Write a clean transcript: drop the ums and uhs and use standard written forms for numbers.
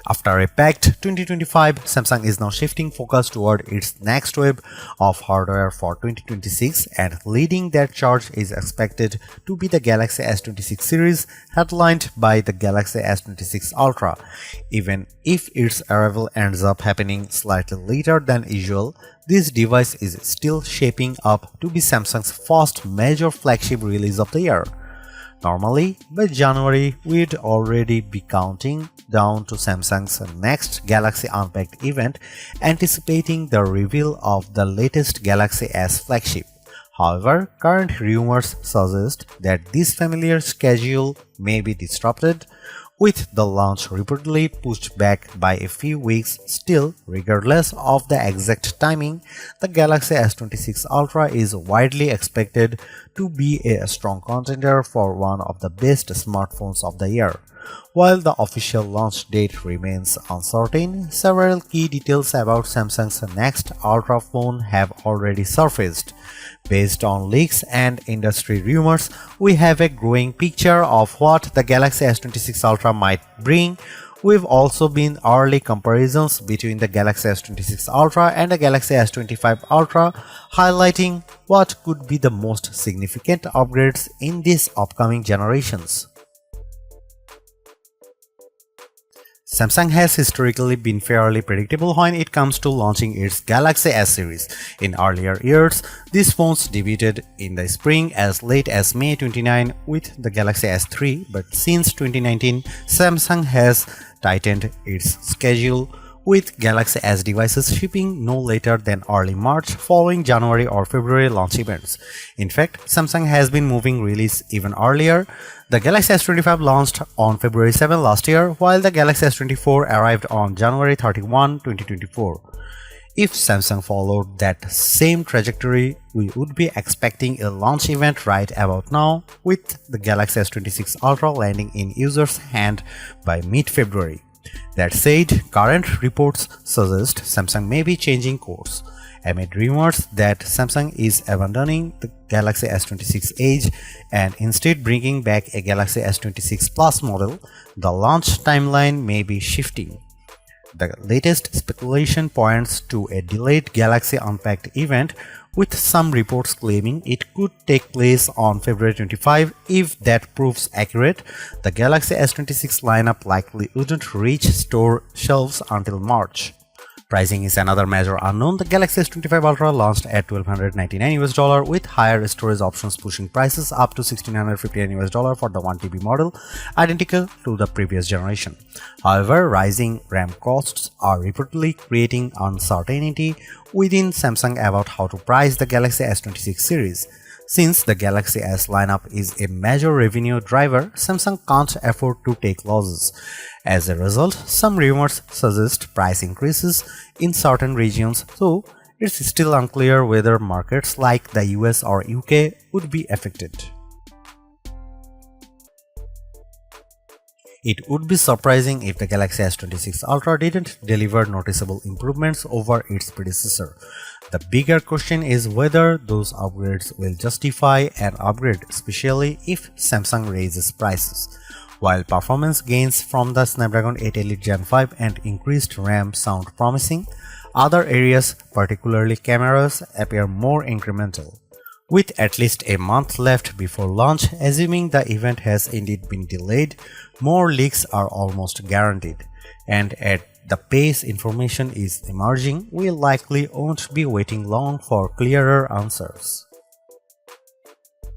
After a packed 2025, Samsung is now shifting focus toward its next wave of hardware for 2026, and leading that charge is expected to be the Galaxy S26 series, headlined by the Galaxy S26 Ultra. Even if its arrival ends up happening slightly later than usual, this device is still shaping up to be Samsung's first major flagship release of the year. Normally, by January, we'd already be counting down to Samsung's next Galaxy Unpacked event, anticipating the reveal of the latest Galaxy S flagship. However, current rumors suggest that this familiar schedule may be disrupted, with the launch reportedly pushed back by a few weeks. Still, regardless of the exact timing, the Galaxy S26 Ultra is widely expected to be a strong contender for one of the best smartphones of the year. While the official launch date remains uncertain, several key details about Samsung's next Ultra phone have already surfaced. Based on leaks and industry rumors, we have a growing picture of what the Galaxy S26 Ultra might bring. We've also seen early comparisons between the Galaxy S26 Ultra and the Galaxy S25 Ultra, highlighting what could be the most significant upgrades in these upcoming generations. Samsung has historically been fairly predictable when it comes to launching its Galaxy S series. In earlier years, these phones debuted in the spring as late as May 29 with the Galaxy S3, but since 2019, Samsung has tightened its schedule, with Galaxy S devices shipping no later than early March following January or February launch events. In fact, Samsung has been moving release even earlier. The Galaxy S25 launched on February 7 last year, while the Galaxy S24 arrived on January 31, 2024. If Samsung followed that same trajectory, we would be expecting a launch event right about now, with the Galaxy S26 Ultra landing in users' hands by mid-February. That said, current reports suggest Samsung may be changing course. Amid rumors that Samsung is abandoning the Galaxy S26 Edge and instead bringing back a Galaxy S26 Plus model, the launch timeline may be shifting. The latest speculation points to a delayed Galaxy Unpacked event, with some reports claiming it could take place on February 25. If that proves accurate, the Galaxy S26 lineup likely wouldn't reach store shelves until March. Pricing is another major unknown. The Galaxy S25 Ultra launched at $1,299 with higher storage options pushing prices up to $1,659 for the 1TB model, identical to the previous generation. However, rising RAM costs are reportedly creating uncertainty within Samsung about how to price the Galaxy S26 series. Since the Galaxy S lineup is a major revenue driver, Samsung can't afford to take losses. As a result, some rumors suggest price increases in certain regions, though it's still unclear whether markets like the US or UK would be affected. It would be surprising if the Galaxy S26 Ultra didn't deliver noticeable improvements over its predecessor. The bigger question is whether those upgrades will justify an upgrade, especially if Samsung raises prices. While performance gains from the Snapdragon 8 Elite Gen 5 and increased RAM sound promising, other areas, particularly cameras, appear more incremental. With at least a month left before launch, assuming the event has indeed been delayed, more leaks are almost guaranteed. And at the pace information is emerging, we likely won't be waiting long for clearer answers.